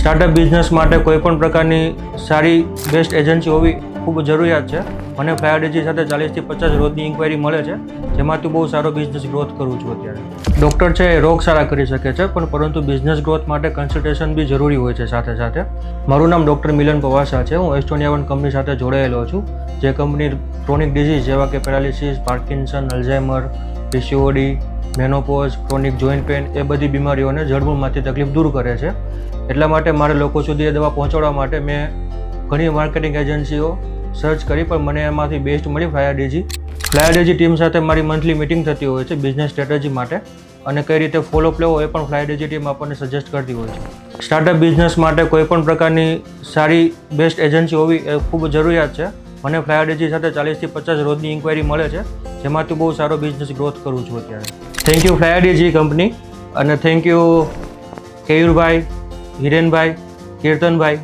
Startup business માટે કોઈપણ પ્રકારની સારી બેસ્ટ એજન્સી હોવી ખૂબ જરૂરિયાત છે. મને ફ્લાયરડીજી સાથે 40 થી 50 રોજની ઇન્ક્વાયરી મળે છે, જેમાંથી બહુ સારો બિઝનેસ ગ્રોથ કરું છું અત્યારે. ડૉક્ટર છે એ રોગ સારા કરી શકે છે, પણ પરંતુ બિઝનેસ ગ્રોથ માટે કન્સલ્ટેશન બી જરૂરી હોય છે સાથે સાથે. મારું નામ ડૉક્ટર મિલન પવાસા છે. હું એસ્ટોનિયા કંપની સાથે જોડાયેલો છું, જે કંપની ક્રોનિક ડિઝીઝ જેવા કે paralysis, Parkinson, Alzheimer, PCOD, menopause, chronic joint pain એ બધી બીમારીઓને જડમૂળમાંથી તકલીફ દૂર કરે છે. એટલા માટે મારે લોકો સુધી એ દવા પહોંચાડવા માટે મેં ઘણી માર્કેટિંગ એજન્સીઓ સર્ચ કરી, પણ મને એમાંથી બેસ્ટ મળી ફ્લાયરડીજી. ફ્લાયરડીજી ટીમ સાથે મારી મંથલી મિટિંગ થતી હોય છે બિઝનેસ સ્ટ્રેટેજી માટે, અને કઈ રીતે ફોલોઅપ લેવો એ પણ ફ્લાયરડીજી ટીમ આપણને સજેસ્ટ કરતી હોય છે. સ્ટાર્ટઅપ બિઝનેસ માટે કોઈપણ પ્રકારની સારી બેસ્ટ એજન્સી હોવી એ ખૂબ જરૂરિયાત છે. મને ફ્લાયરડીજી સાથે 40 થી 50 રોજની ઇન્ક્વાયરી મળે છે, જેમાંથી બહુ સારો બિઝનેસ ગ્રોથ કરું છું અત્યારે. થેન્ક યુ ફ્લાયરડીજી કંપની, અને thank you Keyurbhai, Hirenbhai, Kirtanbhai